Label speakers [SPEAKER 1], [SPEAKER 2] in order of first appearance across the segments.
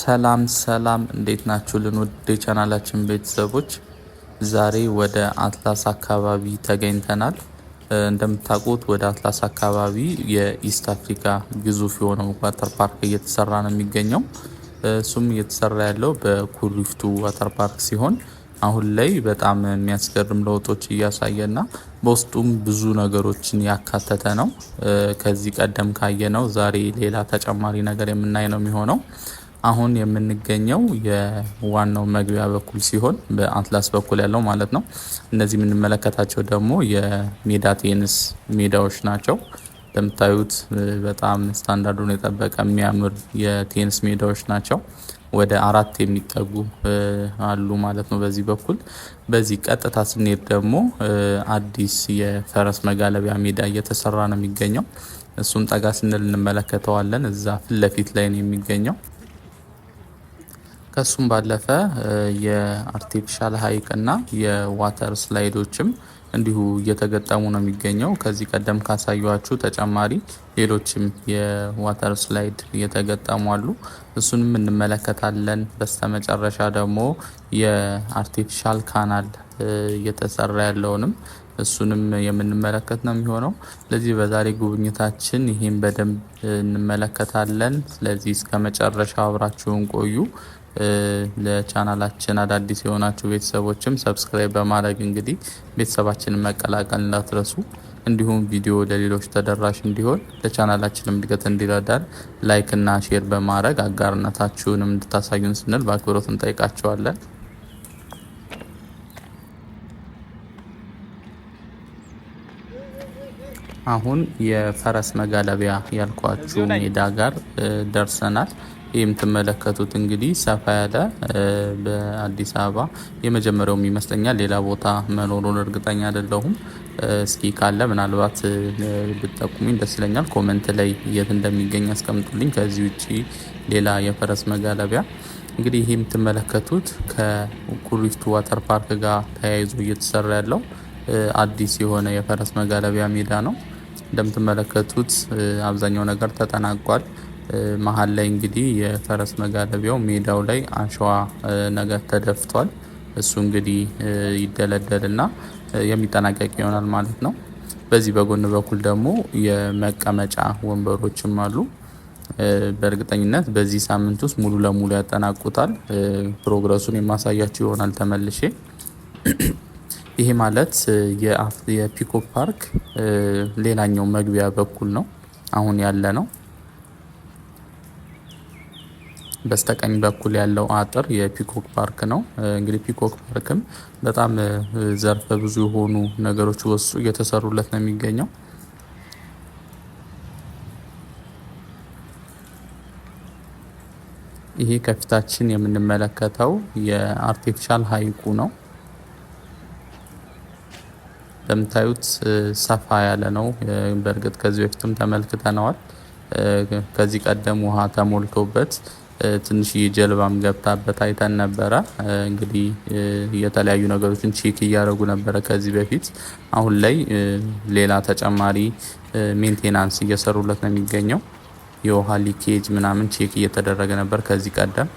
[SPEAKER 1] ሰላም ሰላም እንዴት ናችሁልን ውድ የቻናላችን ቤተሰቦች፣ ዛሬ ወደ አትላስ አካባቢ ተገኝተናል። እንደምታውቁት ወደ አትላስ አካባቢ የኢስት አፍሪካ ግዙፍ የሆነው ዋተር ፓርክ እየተሰራ ነው የሚገኘው። እሱም እየተሰራ ያለው በኩሪፍቱ ዋተር ፓርክ ሲሆን አሁን ላይ በጣም የሚያስገርም ለውጦች እያሳየና በውስጡም ብዙ ነገሮችን ያካተተ ነው። ከዚህ ቀደም ካየነው ዛሬ ሌላ ተጨማሪ ነገር የምናይ ነው የሚሆነው። አሁን የምንገኘው የዋናው መግቢያ በኩል ሲሆን በአትላስ በኩል ያለው ማለት ነው። እነዚህ የምንመለከታቸው ደግሞ የሜዳ ቴኒስ ሜዳዎች ናቸው። እንደምታዩት በጣም ስታንዳርዱን የጠበቀ የሚያምር የቴኒስ ሜዳዎች ናቸው። ወደ 4 የሚጠጉ አሉ ማለት ነው በዚህ በኩል። በዚህ ቀጥታ ስንሄድ ደግሞ አዲስ የፈረስ መጋለቢያ ሜዳ እየተሰራ ነው የሚገኘው። እሱን ጠጋ ስንል እንመለከተዋለን። እዛ ፊት ለፊት ላይ ነው የሚገኘው። ከሱም ባለፈ የአርቲፊሻል ሀይቅ እና የዋተር ስላይዶችም እንዲሁ እየተገጠሙ ነው የሚገኘው። ከዚህ ቀደም ካሳዩችሁ ተጨማሪ ሌሎችም የዋተር ስላይድ እየተገጠሙ አሉ። እሱንም እንመለከታለን። በስተመጨረሻ ደግሞ የአርቲፊሻል ካናል እየተሰራ ያለውንም እሱንም የምንመለከት ነው የሚሆነው። ስለዚህ በዛሬ ጉብኝታችን ይህን በደንብ እንመለከታለን። ስለዚህ እስከ መጨረሻው አብራችሁን ቆዩ። ለቻናላችን አዳዲስ የሆናችሁ ቤተሰቦችም ሰብስክራይብ በማድረግ እንግዲህ ቤተሰባችንን መቀላቀል እንዳትረሱ። እንዲሁም ቪዲዮ ለሌሎች ተደራሽ እንዲሆን ለቻናላችንም እድገት እንዲረዳን ላይክ እና ሼር በማድረግ አጋርነታችሁንም እንድታሳዩን ስንል በአክብሮት እንጠይቃችኋለን። አሁን የፈረስ መጋለቢያ ያልኳችሁ ሜዳ ጋር ደርሰናል። የምትመለከቱት እንግዲህ ሰፋ ያለ በአዲስ አበባ የመጀመሪያው ይመስለኛል። ሌላ ቦታ መኖሩን እርግጠኛ አይደለሁም። እስኪ ካለ ምናልባት ብትጠቁሙኝ ደስ ይለኛል። ኮሜንት ላይ የት እንደሚገኝ አስቀምጡልኝ። ከዚህ ውጪ ሌላ የፈረስ መጋለቢያ እንግዲህ ይሄ የምትመለከቱት ከኩሪፍቱ ዋተር ፓርክ ጋር ተያይዞ እየተሰራ ያለው አዲስ የሆነ የፈረስ መጋለቢያ ሜዳ ነው። እንደምትመለከቱት አብዛኛው ነገር ተጠናቋል። መሀል ላይ እንግዲህ የፈረስ መጋለቢያው ሜዳው ላይ አሸዋ ነገር ተደፍቷል። እሱ እንግዲህ ይደለደልና የሚጠናቀቅ ይሆናል ማለት ነው። በዚህ በጎን በኩል ደግሞ የመቀመጫ ወንበሮችም አሉ። በእርግጠኝነት በዚህ ሳምንት ውስጥ ሙሉ ለሙሉ ያጠናቁታል። ፕሮግረሱን የማሳያችሁ ይሆናል ተመልሼ። ይሄ ማለት የፒኮክ ፓርክ ሌላኛው መግቢያ በኩል ነው አሁን ያለ ነው። በስተቀኝ በኩል ያለው አጥር የፒኮክ ፓርክ ነው። እንግዲህ ፒኮክ ፓርክም በጣም ዘርፈ ብዙ የሆኑ ነገሮች ወሱ እየተሰሩለት ነው የሚገኘው። ይሄ ከፊታችን የምንመለከተው የአርቲፊሻል ሀይቁ ነው። እንደምታዩት ሰፋ ያለ ነው። በእርግጥ ከዚህ በፊትም ተመልክተነዋል። ከዚህ ቀደም ውሃ ተሞልቶበት ትንሽዬ ጀልባም ገብታበት አይተን ነበረ። እንግዲህ የተለያዩ ነገሮችን ቼክ እያደረጉ ነበረ ከዚህ በፊት። አሁን ላይ ሌላ ተጨማሪ ሜንቴናንስ እየሰሩለት ነው የሚገኘው። የውሃ ሊኬጅ ምናምን ቼክ እየተደረገ ነበር ከዚህ ቀደም።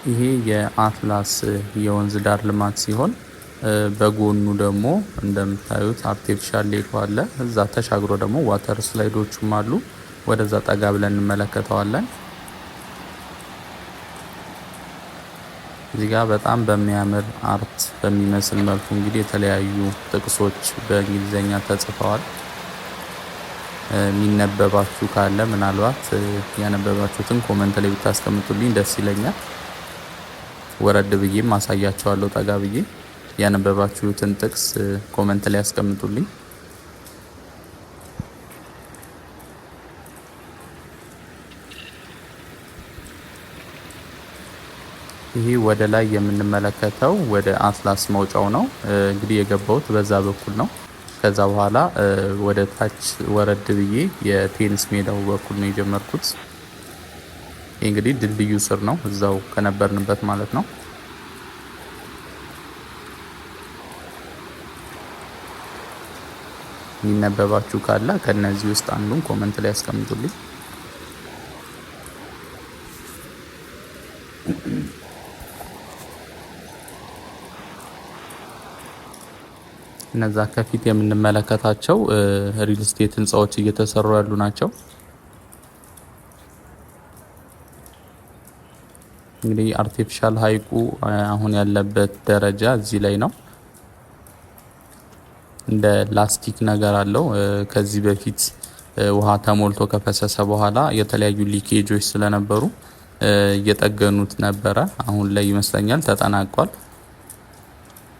[SPEAKER 1] ይሄ የአትላስ የወንዝ ዳር ልማት ሲሆን በጎኑ ደግሞ እንደምታዩት አርቲፊሻል ሌክ አለ። እዛ ተሻግሮ ደግሞ ዋተር ስላይዶችም አሉ። ወደዛ ጠጋ ብለን እንመለከተዋለን። እዚህ ጋር በጣም በሚያምር አርት በሚመስል መልኩ እንግዲህ የተለያዩ ጥቅሶች በእንግሊዘኛ ተጽፈዋል። የሚነበባችሁ ካለ ምናልባት ያነበባችሁትን ኮመንት ላይ ብታስቀምጡልኝ ደስ ይለኛል። ወረድ ብዬም አሳያቸዋለሁ። ጠጋ ብዬ ያነበባችሁትን ጥቅስ ኮመንት ላይ ያስቀምጡልኝ። ይሄ ወደ ላይ የምንመለከተው ወደ አትላስ መውጫው ነው። እንግዲህ የገባሁት በዛ በኩል ነው። ከዛ በኋላ ወደ ታች ወረድ ብዬ የቴኒስ ሜዳው በኩል ነው የጀመርኩት። እንግዲህ ድልድዩ ስር ነው እዛው ከነበርንበት ማለት ነው። የሚነበባችሁ ካለ ከነዚህ ውስጥ አንዱን ኮመንት ላይ አስቀምጡልኝ። እነዛ ከፊት የምንመለከታቸው ሪል ስቴት ህንጻዎች እየተሰሩ ያሉ ናቸው። እንግዲህ አርቲፊሻል ሀይቁ አሁን ያለበት ደረጃ እዚህ ላይ ነው። እንደ ላስቲክ ነገር አለው። ከዚህ በፊት ውሃ ተሞልቶ ከፈሰሰ በኋላ የተለያዩ ሊኬጆች ስለነበሩ እየጠገኑት ነበረ። አሁን ላይ ይመስለኛል ተጠናቋል።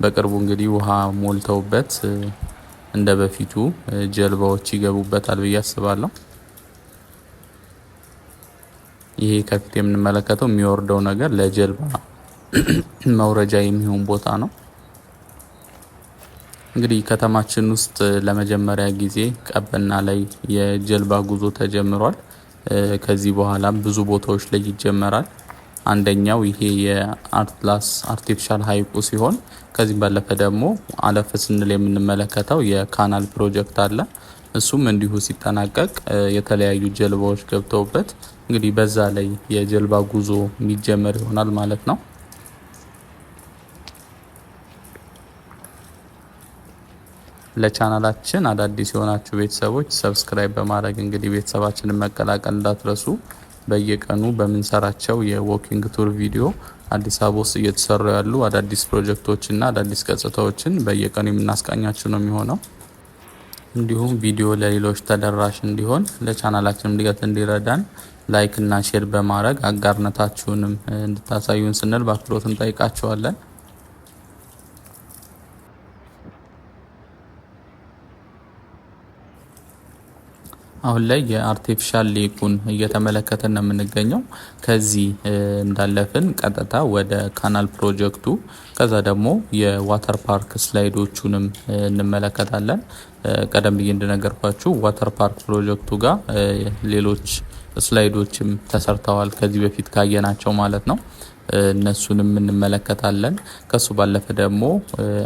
[SPEAKER 1] በቅርቡ እንግዲህ ውሃ ሞልተውበት እንደ በፊቱ ጀልባዎች ይገቡበታል ብዬ አስባለሁ። ይሄ ከፊት የምንመለከተው የሚወርደው ነገር ለጀልባ መውረጃ የሚሆን ቦታ ነው። እንግዲህ ከተማችን ውስጥ ለመጀመሪያ ጊዜ ቀበና ላይ የጀልባ ጉዞ ተጀምሯል። ከዚህ በኋላም ብዙ ቦታዎች ላይ ይጀመራል። አንደኛው ይሄ የአትላስ አርቲፊሻል ሀይቁ ሲሆን ከዚህም ባለፈ ደግሞ አለፍ ስንል የምንመለከተው የካናል ፕሮጀክት አለ። እሱም እንዲሁ ሲጠናቀቅ የተለያዩ ጀልባዎች ገብተውበት እንግዲህ በዛ ላይ የጀልባ ጉዞ የሚጀመር ይሆናል ማለት ነው። ለቻናላችን አዳዲስ የሆናችሁ ቤተሰቦች ሰብስክራይብ በማድረግ እንግዲህ ቤተሰባችንን መቀላቀል እንዳትረሱ። በየቀኑ በምንሰራቸው የዎኪንግ ቱር ቪዲዮ አዲስ አበባ ውስጥ እየተሰሩ ያሉ አዳዲስ ፕሮጀክቶችና አዳዲስ ገጽታዎችን በየቀኑ የምናስቃኛችሁ ነው የሚሆነው። እንዲሁም ቪዲዮ ለሌሎች ተደራሽ እንዲሆን ለቻናላችን እድገት እንዲረዳን ላይክ እና ሼር በማድረግ አጋርነታችሁንም እንድታሳዩን ስንል በአክብሮት እንጠይቃችኋለን። አሁን ላይ የአርቲፊሻል ሌኩን እየተመለከተን ነው የምንገኘው። ከዚህ እንዳለፍን ቀጥታ ወደ ካናል ፕሮጀክቱ ከዛ ደግሞ የዋተር ፓርክ ስላይዶቹንም እንመለከታለን። ቀደም ብዬ እንደነገርኳችሁ ዋተር ፓርክ ፕሮጀክቱ ጋር ሌሎች ስላይዶችም ተሰርተዋል ከዚህ በፊት ካየናቸው ማለት ነው። እነሱንም እንመለከታለን። ከሱ ባለፈ ደግሞ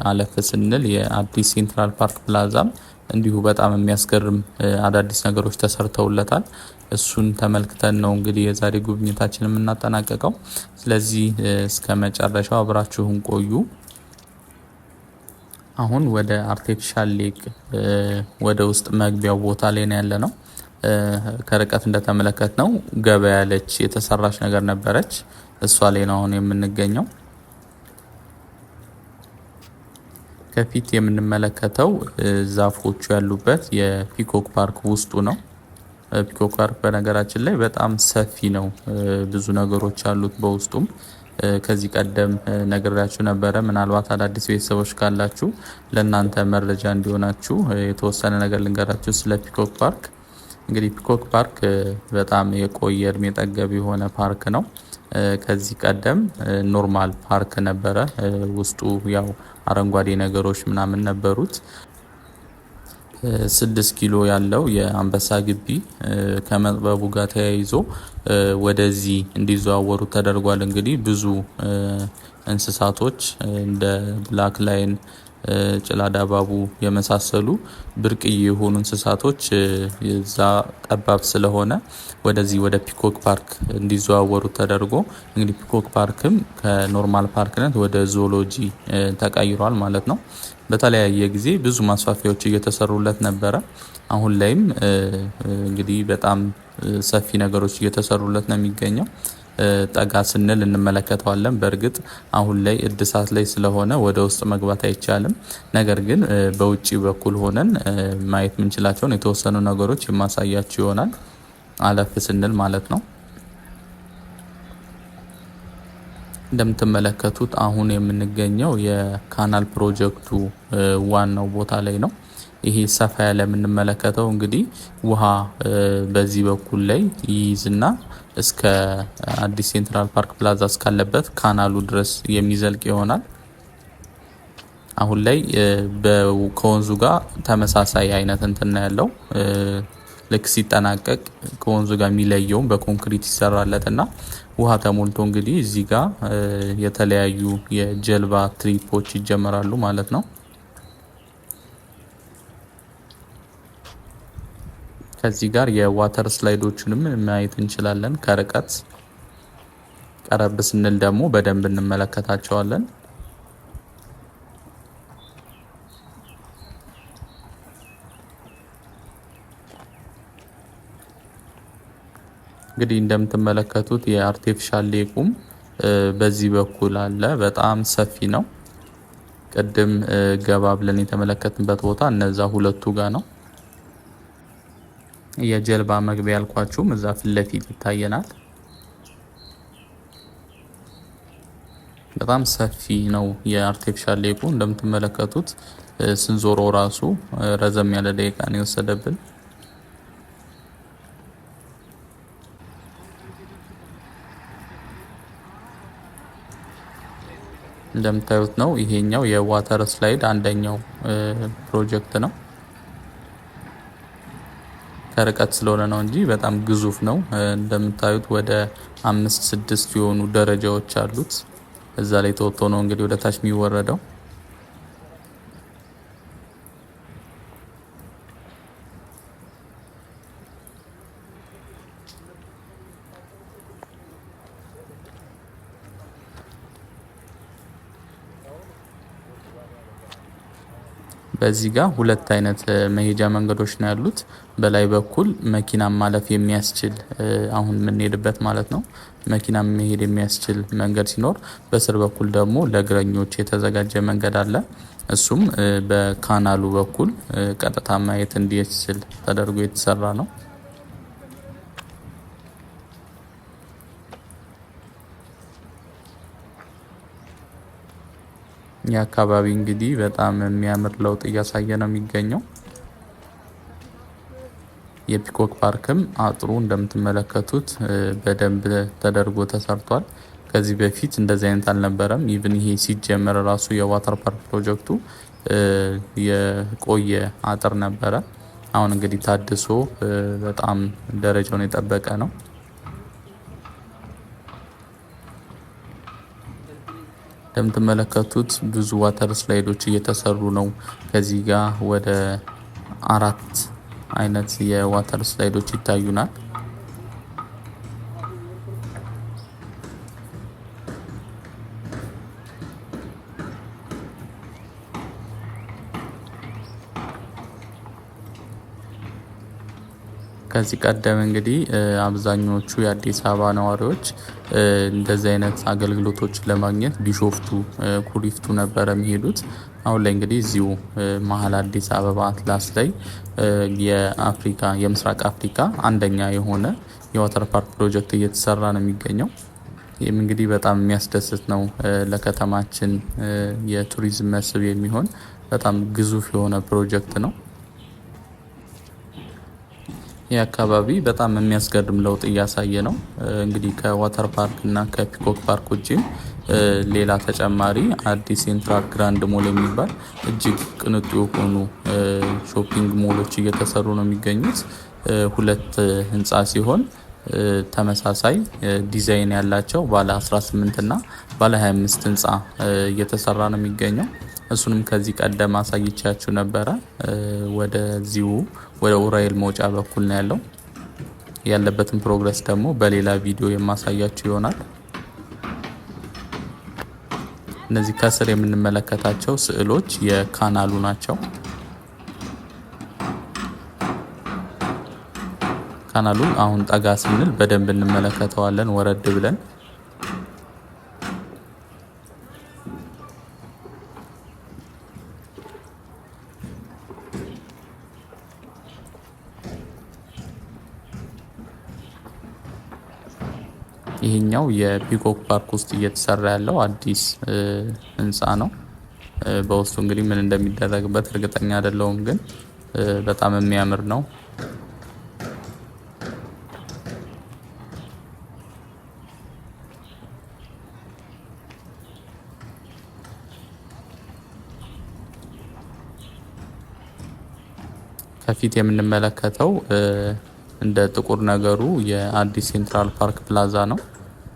[SPEAKER 1] አለፍ ስንል የአዲስ ሴንትራል ፓርክ ፕላዛም እንዲሁ በጣም የሚያስገርም አዳዲስ ነገሮች ተሰርተውለታል። እሱን ተመልክተን ነው እንግዲህ የዛሬ ጉብኝታችን የምናጠናቀቀው። ስለዚህ እስከ መጨረሻው አብራችሁን ቆዩ። አሁን ወደ አርቲፊሻል ሌክ ወደ ውስጥ መግቢያው ቦታ ላይ ነው ያለ ነው። ከርቀት እንደተመለከት ነው ገባ ያለች የተሰራች ነገር ነበረች። እሷ ላይ ነው አሁን የምንገኘው። ከፊት የምንመለከተው ዛፎቹ ያሉበት የፒኮክ ፓርክ ውስጡ ነው። ፒኮክ ፓርክ በነገራችን ላይ በጣም ሰፊ ነው። ብዙ ነገሮች አሉት በውስጡም። ከዚህ ቀደም ነግሬያችሁ ነበረ። ምናልባት አዳዲስ ቤተሰቦች ካላችሁ ለእናንተ መረጃ እንዲሆናችሁ የተወሰነ ነገር ልንገራችሁ ስለ ፒኮክ ፓርክ። እንግዲህ ፒኮክ ፓርክ በጣም የቆየ እድሜ ጠገብ የሆነ ፓርክ ነው። ከዚህ ቀደም ኖርማል ፓርክ ነበረ። ውስጡ ያው አረንጓዴ ነገሮች ምናምን ነበሩት። 6 ኪሎ ያለው የአንበሳ ግቢ ከመጥበቡ ጋር ተያይዞ ወደዚህ እንዲዘዋወሩ ተደርጓል። እንግዲህ ብዙ እንስሳቶች እንደ ብላክ ላይን፣ ጭላዳ ባቡ የመሳሰሉ ብርቅዬ የሆኑ እንስሳቶች እዛ ጠባብ ስለሆነ ወደዚህ ወደ ፒኮክ ፓርክ እንዲዘዋወሩ ተደርጎ እንግዲህ ፒኮክ ፓርክም ከኖርማል ፓርክነት ወደ ዞሎጂ ተቀይሯል ማለት ነው። በተለያየ ጊዜ ብዙ ማስፋፊያዎች እየተሰሩለት ነበረ። አሁን ላይም እንግዲህ በጣም ሰፊ ነገሮች እየተሰሩለት ነው የሚገኘው። ጠጋ ስንል እንመለከተዋለን። በእርግጥ አሁን ላይ እድሳት ላይ ስለሆነ ወደ ውስጥ መግባት አይቻልም። ነገር ግን በውጪ በኩል ሆነን ማየት የምንችላቸውን የተወሰኑ ነገሮች የማሳያችሁ ይሆናል አለፍ ስንል ማለት ነው። እንደምትመለከቱት አሁን የምንገኘው የካናል ፕሮጀክቱ ዋናው ቦታ ላይ ነው። ይሄ ሰፋ ያለ የምንመለከተው እንግዲህ ውሃ በዚህ በኩል ላይ ይይዝና እስከ አዲስ ሴንትራል ፓርክ ፕላዛ እስካለበት ካናሉ ድረስ የሚዘልቅ ይሆናል። አሁን ላይ ከወንዙ ጋር ተመሳሳይ አይነት እንትን ያለው ልክ ሲጠናቀቅ ከወንዙ ጋር የሚለየውም በኮንክሪት ይሰራለትና ውሃ ተሞልቶ እንግዲህ እዚህ ጋር የተለያዩ የጀልባ ትሪፖች ይጀመራሉ ማለት ነው። ከዚህ ጋር የዋተር ስላይዶችንም ማየት እንችላለን። ከርቀት ቀረብ ስንል ደግሞ በደንብ እንመለከታቸዋለን። እንግዲህ እንደምትመለከቱት የአርቲፊሻል ሌኩም በዚህ በኩል አለ። በጣም ሰፊ ነው። ቅድም ገባ ብለን የተመለከትንበት ቦታ እነዛ ሁለቱ ጋር ነው። የጀልባ መግቢያ ያልኳችሁም እዛ ፊት ለፊት ይታየናል። በጣም ሰፊ ነው የአርቲፊሻል ሌኩ። እንደምትመለከቱት ስንዞሮ ራሱ ረዘም ያለ ደቂቃ ነው የወሰደብን። እንደምታዩት ነው። ይሄኛው የዋተር ስላይድ አንደኛው ፕሮጀክት ነው። ከርቀት ስለሆነ ነው እንጂ በጣም ግዙፍ ነው። እንደምታዩት ወደ 5-6 የሆኑ ደረጃዎች አሉት። እዛ ላይ ተወጥቶ ነው እንግዲህ ወደ ታች የሚወረደው። በዚህ ጋር ሁለት አይነት መሄጃ መንገዶች ነው ያሉት። በላይ በኩል መኪና ማለፍ የሚያስችል አሁን የምንሄድበት ማለት ነው፣ መኪና መሄድ የሚያስችል መንገድ ሲኖር፣ በስር በኩል ደግሞ ለእግረኞች የተዘጋጀ መንገድ አለ። እሱም በካናሉ በኩል ቀጥታ ማየት እንዲችል ተደርጎ የተሰራ ነው። የአካባቢ እንግዲህ በጣም የሚያምር ለውጥ እያሳየ ነው የሚገኘው። የፒኮክ ፓርክም አጥሩ እንደምትመለከቱት በደንብ ተደርጎ ተሰርቷል። ከዚህ በፊት እንደዚህ አይነት አልነበረም። ኢቭን ይሄ ሲጀመር ራሱ የዋተር ፓርክ ፕሮጀክቱ የቆየ አጥር ነበረ። አሁን እንግዲህ ታድሶ በጣም ደረጃውን የጠበቀ ነው። እንደምትመለከቱት ብዙ ዋተር ስላይዶች እየተሰሩ ነው። ከዚህ ጋር ወደ 4 አይነት የዋተር ስላይዶች ይታዩናል። ከዚህ ቀደም እንግዲህ አብዛኞቹ የአዲስ አበባ ነዋሪዎች እንደዚህ አይነት አገልግሎቶችን ለማግኘት ቢሾፍቱ፣ ኩሪፍቱ ነበረ የሚሄዱት። አሁን ላይ እንግዲህ እዚሁ መሀል አዲስ አበባ አትላስ ላይ የምስራቅ አፍሪካ አንደኛ የሆነ የዋተር ፓርክ ፕሮጀክት እየተሰራ ነው የሚገኘው። ይህም እንግዲህ በጣም የሚያስደስት ነው። ለከተማችን የቱሪዝም መስህብ የሚሆን በጣም ግዙፍ የሆነ ፕሮጀክት ነው። ይህ አካባቢ በጣም የሚያስገርም ለውጥ እያሳየ ነው። እንግዲህ ከዋተር ፓርክ እና ከፒኮክ ፓርክ ውጪም ሌላ ተጨማሪ አዲስ ሴንትራል ግራንድ ሞል የሚባል እጅግ ቅንጡ የሆኑ ሾፒንግ ሞሎች እየተሰሩ ነው የሚገኙት። 2 ህንፃ ሲሆን ተመሳሳይ ዲዛይን ያላቸው ባለ 18 እና ባለ 25 ህንፃ እየተሰራ ነው የሚገኘው። እሱንም ከዚህ ቀደም አሳይቻችሁ ነበረ። ወደ ኡራኤል መውጫ በኩል ነው ያለው። ያለበትን ፕሮግረስ ደግሞ በሌላ ቪዲዮ የማሳያችሁ ይሆናል። እነዚህ ከስር የምንመለከታቸው ስዕሎች የካናሉ ናቸው። ካናሉን አሁን ጠጋ ስንል በደንብ እንመለከተዋለን ወረድ ብለን። ይሄኛው የፒኮክ ፓርክ ውስጥ እየተሰራ ያለው አዲስ ህንፃ ነው። በውስጡ እንግዲህ ምን እንደሚደረግበት እርግጠኛ አይደለሁም፣ ግን በጣም የሚያምር ነው። ከፊት የምንመለከተው እንደ ጥቁር ነገሩ የአዲስ ሴንትራል ፓርክ ፕላዛ ነው።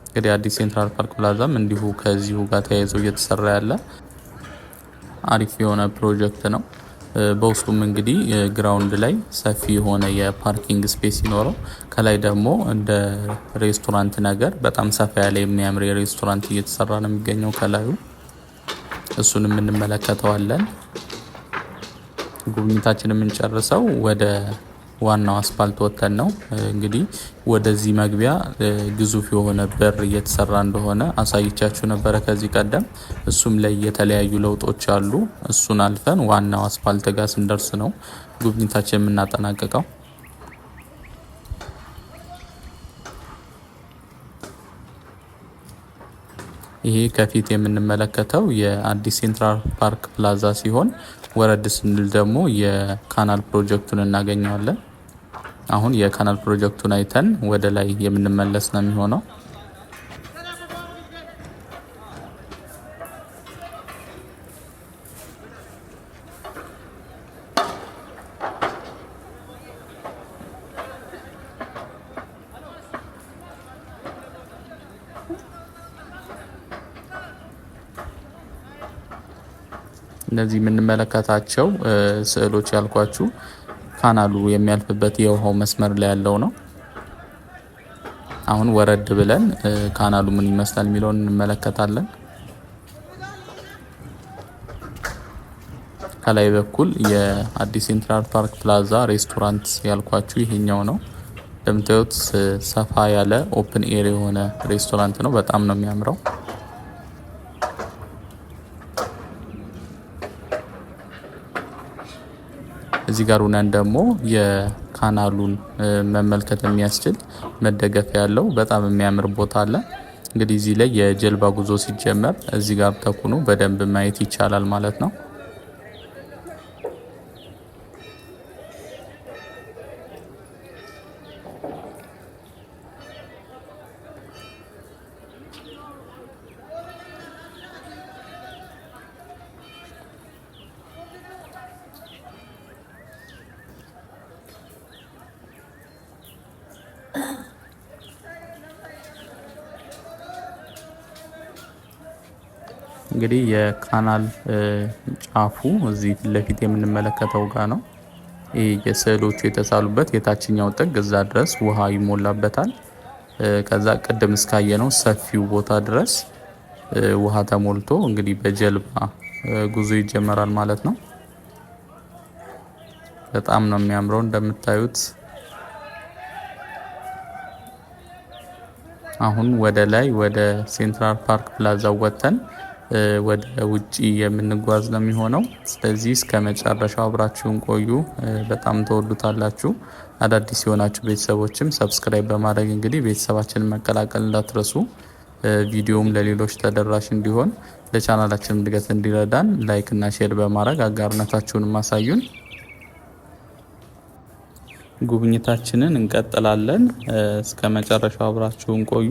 [SPEAKER 1] እንግዲህ አዲስ ሴንትራል ፓርክ ፕላዛም እንዲሁ ከዚሁ ጋር ተያይዞ እየተሰራ ያለ አሪፍ የሆነ ፕሮጀክት ነው። በውስጡም እንግዲህ ግራውንድ ላይ ሰፊ የሆነ የፓርኪንግ ስፔስ ሲኖረው ከላይ ደግሞ እንደ ሬስቶራንት ነገር በጣም ሰፋ ያለ የሚያምር የሬስቶራንት እየተሰራ ነው የሚገኘው ከላዩ። እሱንም እንመለከተዋለን። ጉብኝታችንን የምንጨርሰው ወደ ዋናው አስፓልት ወጥተን ነው። እንግዲህ ወደዚህ መግቢያ ግዙፍ የሆነ በር እየተሰራ እንደሆነ አሳይቻችሁ ነበረ ከዚህ ቀደም። እሱም ላይ የተለያዩ ለውጦች አሉ። እሱን አልፈን ዋናው አስፓልት ጋር ስንደርስ ነው ጉብኝታችን የምናጠናቅቀው። ይሄ ከፊት የምንመለከተው የአዲስ ሴንትራል ፓርክ ፕላዛ ሲሆን ወረድ ስንል ደግሞ የካናል ፕሮጀክቱን እናገኘዋለን። አሁን የካናል ፕሮጀክቱን አይተን ወደ ላይ የምንመለስ ነው የሚሆነው። እነዚህ የምንመለከታቸው ስዕሎች ያልኳችሁ ካናሉ የሚያልፍበት የውሃው መስመር ላይ ያለው ነው። አሁን ወረድ ብለን ካናሉ ምን ይመስላል የሚለውን እንመለከታለን። ከላይ በኩል የአዲስ ሴንትራል ፓርክ ፕላዛ ሬስቶራንት ያልኳችሁ ይሄኛው ነው። እንደምታዩት ሰፋ ያለ ኦፕን ኤር የሆነ ሬስቶራንት ነው። በጣም ነው የሚያምረው። እዚህ ጋር ሆነን ደግሞ የካናሉን መመልከት የሚያስችል መደገፊያ ያለው በጣም የሚያምር ቦታ አለ። እንግዲህ እዚህ ላይ የጀልባ ጉዞ ሲጀመር እዚህ ጋር ተኩኖ በደንብ ማየት ይቻላል ማለት ነው። እንግዲህ የካናል ጫፉ እዚህ ፊት ለፊት የምንመለከተው ጋር ነው። ይህ የስዕሎቹ የተሳሉበት የታችኛው ጥግ እዛ ድረስ ውሃ ይሞላበታል። ከዛ ቅድም እስካየነው ሰፊው ቦታ ድረስ ውሃ ተሞልቶ እንግዲህ በጀልባ ጉዞ ይጀመራል ማለት ነው። በጣም ነው የሚያምረው እንደምታዩት። አሁን ወደ ላይ ወደ ሴንትራል ፓርክ ፕላዛ ወጥተን ወደ ውጪ የምንጓዝ ነው የሚሆነው። ስለዚህ እስከ መጨረሻው አብራችሁን ቆዩ። በጣም ተወዱታላችሁ። አዳዲስ የሆናችሁ ቤተሰቦችም ሰብስክራይብ በማድረግ እንግዲህ ቤተሰባችንን መቀላቀል እንዳትረሱ። ቪዲዮም ለሌሎች ተደራሽ እንዲሆን ለቻናላችን እድገት እንዲረዳን ላይክ እና ሼር በማድረግ አጋርነታችሁን ማሳዩን። ጉብኝታችንን እንቀጥላለን። እስከ መጨረሻው አብራችሁን ቆዩ።